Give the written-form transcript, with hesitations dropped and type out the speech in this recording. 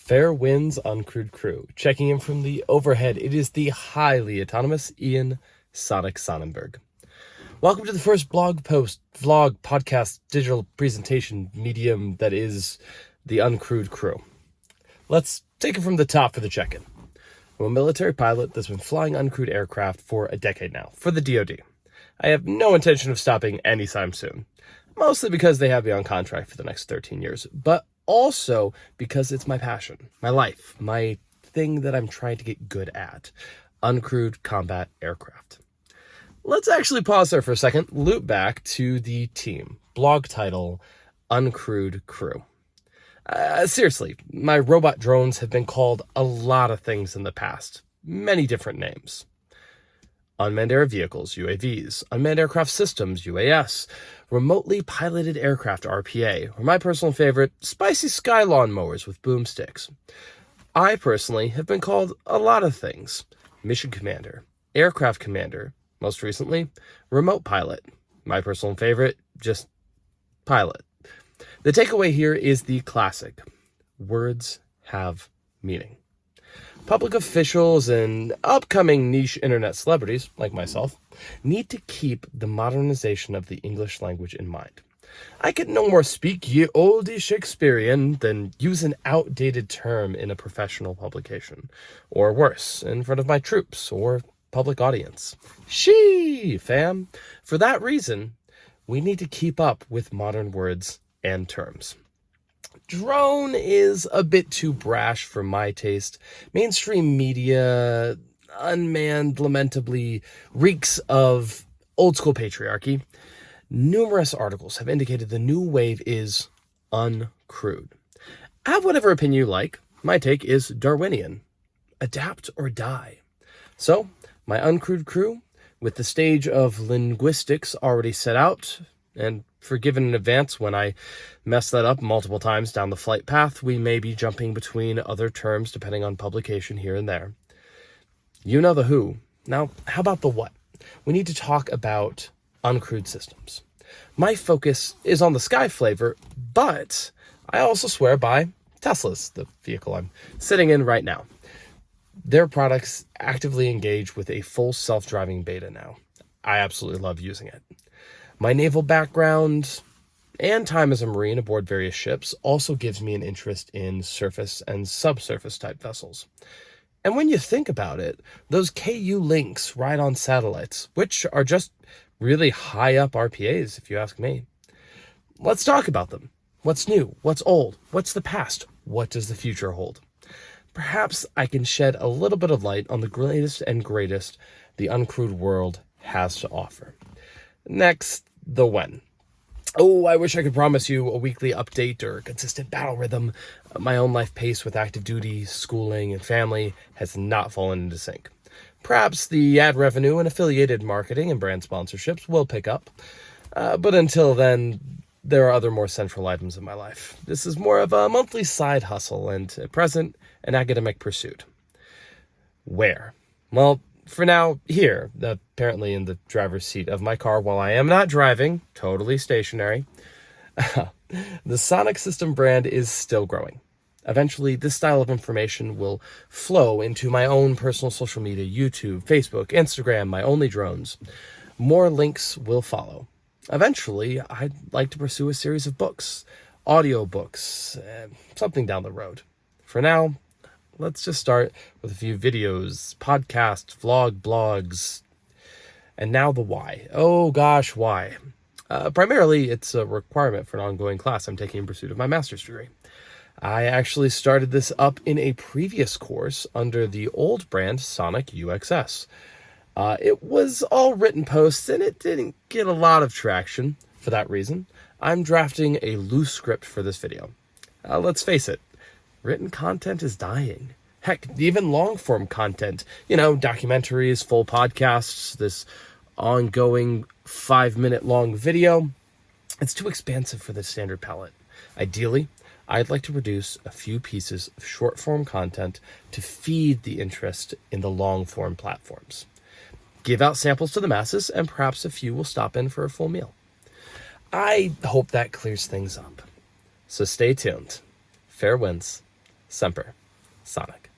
Fair winds Uncrewed Crew. Checking in from the overhead, it is the highly autonomous Ian Sonnenberg. Welcome to the first blog post, vlog, podcast, digital presentation medium that is the Uncrewed Crew. Let's take it from the top for the check-in. I'm a military pilot that's been flying uncrewed aircraft for a decade now, for the DoD. I have no intention of stopping anytime soon, mostly because they have me on contract for the next 13 years, but also because it's my passion, my life, my thing that I'm trying to get good at, uncrewed combat aircraft. Let's actually pause there for a second, loop back to the team, blog title, Uncrewed Crew. Seriously, my robot drones have been called a lot of things in the past, many different names. Unmanned air vehicles, UAVs, unmanned aircraft systems, UAS, remotely piloted aircraft, RPA, or my personal favorite, spicy sky lawn mowers with boomsticks. I personally have been called a lot of things. Mission commander, aircraft commander, most recently, remote pilot. My personal favorite, just pilot. The takeaway here is the classic. Words have meaning. Public officials and upcoming niche internet celebrities, like myself, need to keep the modernization of the English language in mind. I can no more speak ye olde Shakespearean than use an outdated term in a professional publication, or worse, in front of my troops or public audience. Shee, fam! For that reason, we need to keep up with modern words and terms. Drone is a bit too brash for my taste. Mainstream media, unmanned, lamentably, reeks of old-school patriarchy. Numerous articles have indicated the new wave is uncrewed. Have whatever opinion you like. My take is Darwinian. Adapt or die. So, my Uncrewed Crew, with the stage of linguistics already set out, and forgiven in advance when I mess that up multiple times down the flight path, we may be jumping between other terms depending on publication here and there. You know the who. Now, how about the what? We need to talk about uncrewed systems. My focus is on the sky flavor, but I also swear by Tesla's, the vehicle I'm sitting in right now. Their products actively engage with a full self-driving beta now. I absolutely love using it. My naval background and time as a Marine aboard various ships also gives me an interest in surface and subsurface type vessels. And when you think about it, those KU links ride on satellites, which are just really high up RPAs, if you ask me. Let's talk about them. What's new? What's old? What's the past? What does the future hold? Perhaps I can shed a little bit of light on the latest and greatest the uncrewed world has to offer. Next, the when. Oh, I wish I could promise you a weekly update or a consistent battle rhythm. My own life pace with active duty, schooling, and family has not fallen into sync. Perhaps the ad revenue and affiliated marketing and brand sponsorships will pick up. But until then, there are other more central items in my life. This is more of a monthly side hustle and at present, an academic pursuit. Where? Well, for now, here, apparently in the driver's seat of my car while I am not driving, totally stationary. The Sonic System brand is still growing. Eventually, this style of information will flow into my own personal social media, YouTube, Facebook, Instagram, my only drones. More links will follow. Eventually, I'd like to pursue a series of books, audiobooks, something down the road. For now, let's just start with a few videos, podcasts, blogs, and now the why. Oh gosh, why? Primarily, it's a requirement for an ongoing class I'm taking in pursuit of my master's degree. I actually started this up in a previous course under the old brand Sonic UXS. It was all written posts and it didn't get a lot of traction. For that reason, I'm drafting a loose script for this video. Let's face it, written content is dying. Heck, even long-form content, documentaries, full podcasts, this ongoing 5-minute long video, it's too expansive for the standard palette. Ideally, I'd like to produce a few pieces of short-form content to feed the interest in the long-form platforms. Give out samples to the masses, and perhaps a few will stop in for a full meal. I hope that clears things up. So stay tuned. Fair winds. Semper Sonic.